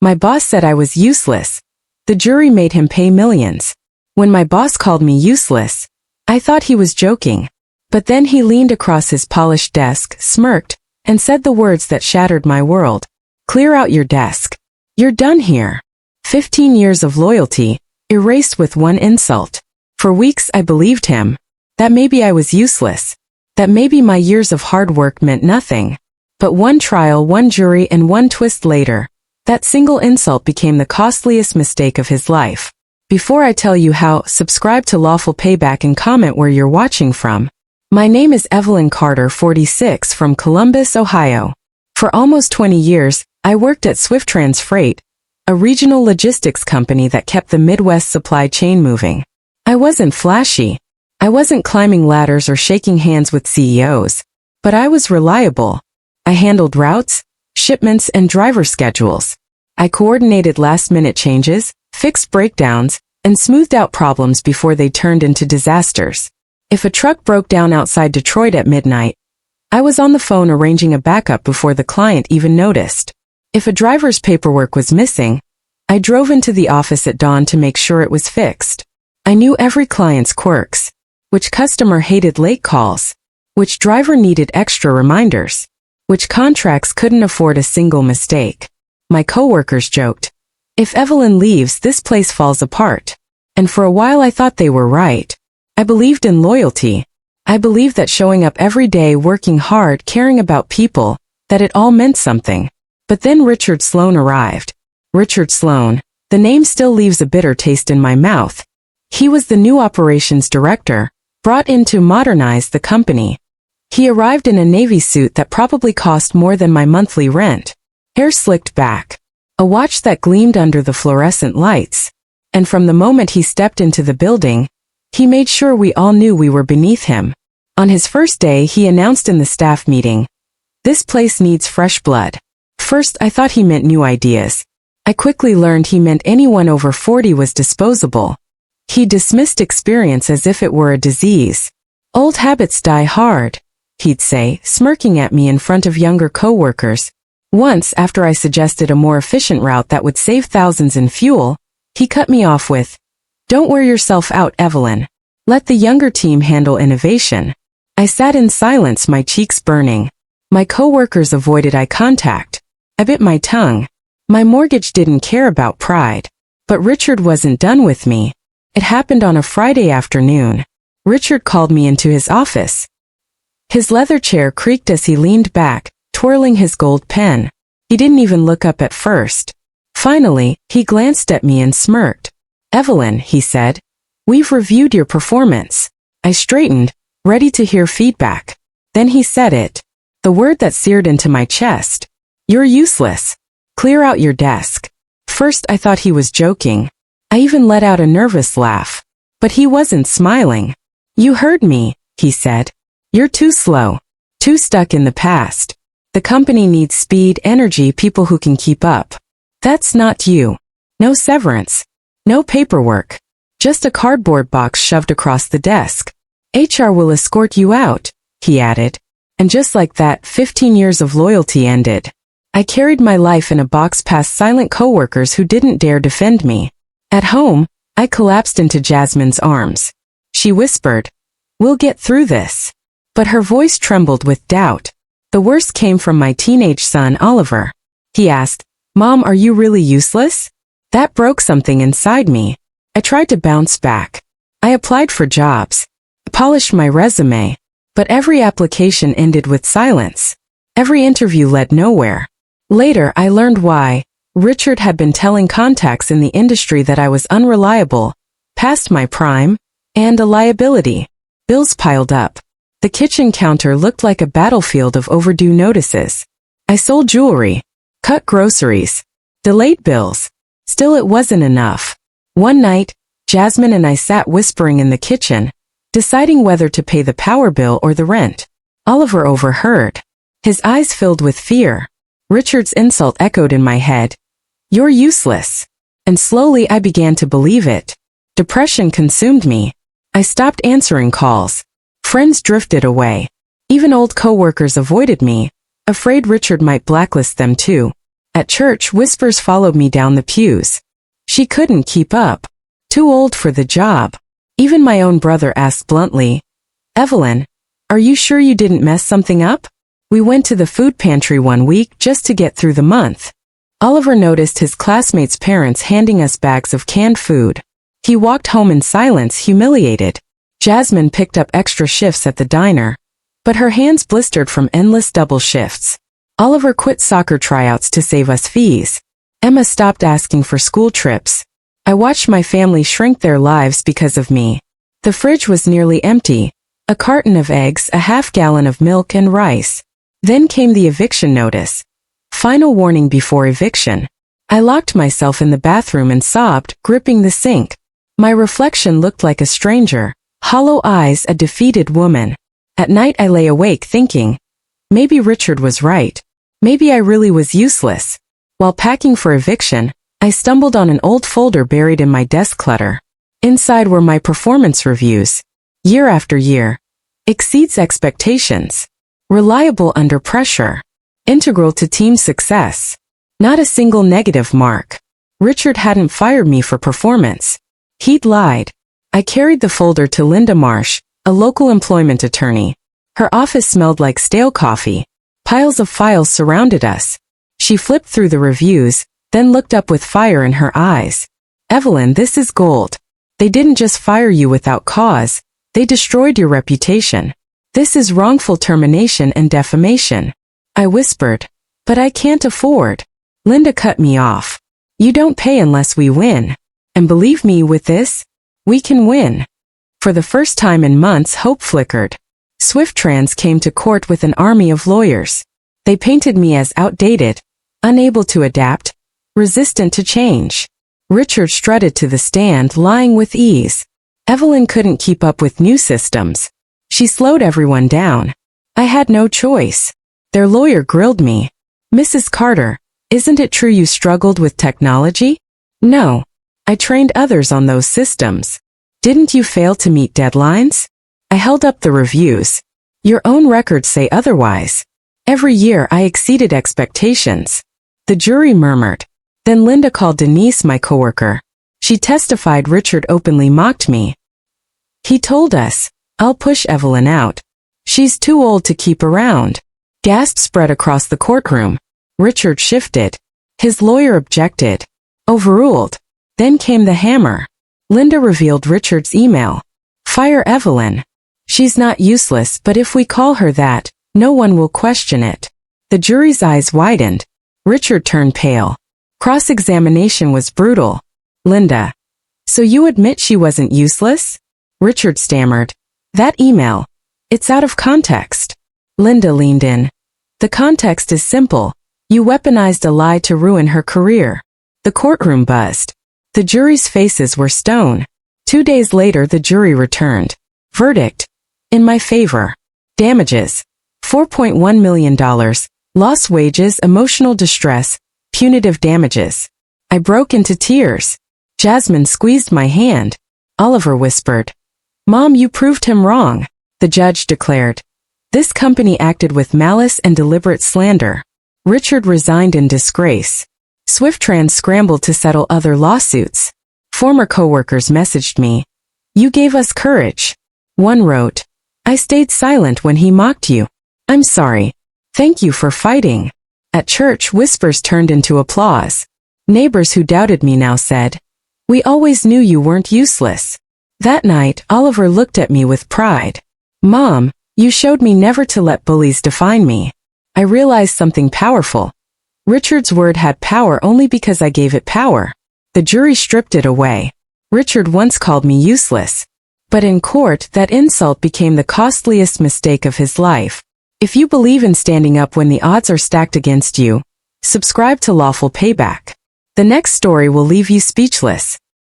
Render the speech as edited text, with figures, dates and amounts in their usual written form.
My boss said I was useless. The jury made him pay millions. When my boss called me useless, I thought he was joking. But then he leaned across his polished desk, smirked, and said the words that shattered my world. Clear out your desk. You're done here. 15 years of loyalty, erased with one insult. For weeks I believed him. That maybe I was useless. That maybe my years of hard work meant nothing. But one trial, one jury, and one twist later, that single insult became the costliest mistake of his life. Before I tell you how, subscribe to Lawful Payback and comment where you're watching from. My name is Evelyn Carter, 46, from Columbus, Ohio. For almost 20 years, I worked at Swift Trans Freight, a regional logistics company that kept the Midwest supply chain moving. I wasn't flashy. I wasn't climbing ladders or shaking hands with CEOs. But I was reliable. I handled routes, shipments, and driver schedules. I coordinated last-minute changes, fixed breakdowns, and smoothed out problems before they turned into disasters. If a truck broke down outside Detroit at midnight, I was on the phone arranging a backup before the client even noticed. If a driver's paperwork was missing, I drove into the office at dawn to make sure it was fixed. I knew every client's quirks. Which customer hated late calls? Which driver needed extra reminders? Which contracts couldn't afford a single mistake? My coworkers joked, "If Evelyn leaves, this place falls apart." And for a while I thought they were right. I believed in loyalty. I believed that showing up every day, working hard, caring about people, that it all meant something. But then Richard Sloan arrived. Richard Sloan, the name still leaves a bitter taste in my mouth. He was the new operations director, brought in to modernize the company. He arrived in a navy suit that probably cost more than my monthly rent. Hair slicked back. A watch that gleamed under the fluorescent lights. And from the moment he stepped into the building, he made sure we all knew we were beneath him. On his first day, he announced in the staff meeting, "This place needs fresh blood." First, I thought he meant new ideas. I quickly learned he meant anyone over 40 was disposable. He dismissed experience as if it were a disease. "Old habits die hard," he'd say, smirking at me in front of younger coworkers. Once, after I suggested a more efficient route that would save thousands in fuel, he cut me off with, "Don't wear yourself out, Evelyn. Let the younger team handle innovation." I sat in silence, my cheeks burning. My coworkers avoided eye contact. I bit my tongue. My mortgage didn't care about pride. But Richard wasn't done with me. It happened on a Friday afternoon. Richard called me into his office. His leather chair creaked as he leaned back, twirling his gold pen. He didn't even look up at first. Finally, he glanced at me and smirked. "Evelyn," he said, "we've reviewed your performance." I straightened, ready to hear feedback. Then he said it. The word that seared into my chest. "You're useless. Clear out your desk." First I thought he was joking. I even let out a nervous laugh. But he wasn't smiling. "You heard me," he said. "You're too slow. Too stuck in the past. The company needs speed, energy, people who can keep up. That's not you. No severance. No paperwork. Just a cardboard box shoved across the desk. HR will escort you out," he added. And just like that, 15 years of loyalty ended. I carried my life in a box past silent coworkers who didn't dare defend me. At home, I collapsed into Jasmine's arms. She whispered, "We'll get through this." But her voice trembled with doubt. The worst came from my teenage son, Oliver. He asked, "Mom, are you really useless?" That broke something inside me. I tried to bounce back. I applied for jobs. I polished my resume. But every application ended with silence. Every interview led nowhere. Later, I learned why. Richard had been telling contacts in the industry that I was unreliable, past my prime, and a liability. Bills piled up. The kitchen counter looked like a battlefield of overdue notices. I sold jewelry, cut groceries, delayed bills. Still, it wasn't enough. One night, Jasmine and I sat whispering in the kitchen, deciding whether to pay the power bill or the rent. Oliver overheard. His eyes filled with fear. Richard's insult echoed in my head. "You're useless." And slowly I began to believe it. Depression consumed me. I stopped answering calls. Friends drifted away. Even old coworkers avoided me, afraid Richard might blacklist them too. At church, whispers followed me down the pews. She couldn't keep up. Too old for the job. Even my own brother asked bluntly, "Evelyn, are you sure you didn't mess something up?" We went to the food pantry one week just to get through the month. Oliver noticed his classmates' parents handing us bags of canned food. He walked home in silence, humiliated. Jasmine picked up extra shifts at the diner, but her hands blistered from endless double shifts. Oliver quit soccer tryouts to save us fees. Emma stopped asking for school trips. I watched my family shrink their lives because of me. The fridge was nearly empty. A carton of eggs, a half-gallon of milk and rice. Then came the eviction notice. Final warning before eviction. I locked myself in the bathroom and sobbed, gripping the sink. My reflection looked like a stranger. Hollow eyes, a defeated woman. At night I lay awake thinking, maybe Richard was right. Maybe I really was useless. While packing for eviction, I stumbled on an old folder buried in my desk clutter. Inside were my performance reviews. Year after year. Exceeds expectations. Reliable under pressure. Integral to team success. Not a single negative mark. Richard hadn't fired me for performance. He'd lied. I carried the folder to Linda Marsh, a local employment attorney. Her office smelled like stale coffee. Piles of files surrounded us. She flipped through the reviews, then looked up with fire in her eyes. "Evelyn, this is gold. They didn't just fire you without cause, they destroyed your reputation. This is wrongful termination and defamation." I whispered, "But I can't afford." Linda cut me off. "You don't pay unless we win. And believe me, with this, we can win." For the first time in months, hope flickered. SwiftTrans came to court with an army of lawyers. They painted me as outdated, unable to adapt, resistant to change. Richard strutted to the stand, lying with ease. Evelyn couldn't keep up with new systems. She slowed everyone down. I had no choice. Their lawyer grilled me. "Mrs. Carter, isn't it true you struggled with technology?" "No. I trained others on those systems." "Didn't you fail to meet deadlines?" I held up the reviews. "Your own records say otherwise." Every year I exceeded expectations. The jury murmured. Then Linda called Denise, my coworker. She testified Richard openly mocked me. He told us, "I'll push Evelyn out. She's too old to keep around." Gasps spread across the courtroom. Richard shifted. His lawyer objected. Overruled. Then came the hammer. Linda revealed Richard's email. "Fire Evelyn. She's not useless, but if we call her that, no one will question it." The jury's eyes widened. Richard turned pale. Cross-examination was brutal. "Linda, so you admit she wasn't useless?" Richard stammered. "That email. It's out of context." Linda leaned in. "The context is simple. You weaponized a lie to ruin her career." The courtroom buzzed. The jury's faces were stone. 2 days later the jury returned. Verdict. In my favor. Damages. $4.1 million. Lost wages, emotional distress, punitive damages. I broke into tears. Jasmine squeezed my hand. Oliver whispered, "Mom, you proved him wrong." The judge declared, "This company acted with malice and deliberate slander." Richard resigned in disgrace. SwiftTrans scrambled to settle other lawsuits. Former coworkers messaged me, "You gave us courage." One wrote, "I stayed silent when he mocked you. I'm sorry. Thank you for fighting." At church, whispers turned into applause. Neighbors who doubted me now said, "We always knew you weren't useless." That night, Oliver looked at me with pride. "Mom, you showed me never to let bullies define me." I realized something powerful. Richard's word had power only because I gave it power. The jury stripped it away. Richard once called me useless. But in court, that insult became the costliest mistake of his life. If you believe in standing up when the odds are stacked against you, subscribe to Lawful Payback. The next story will leave you speechless.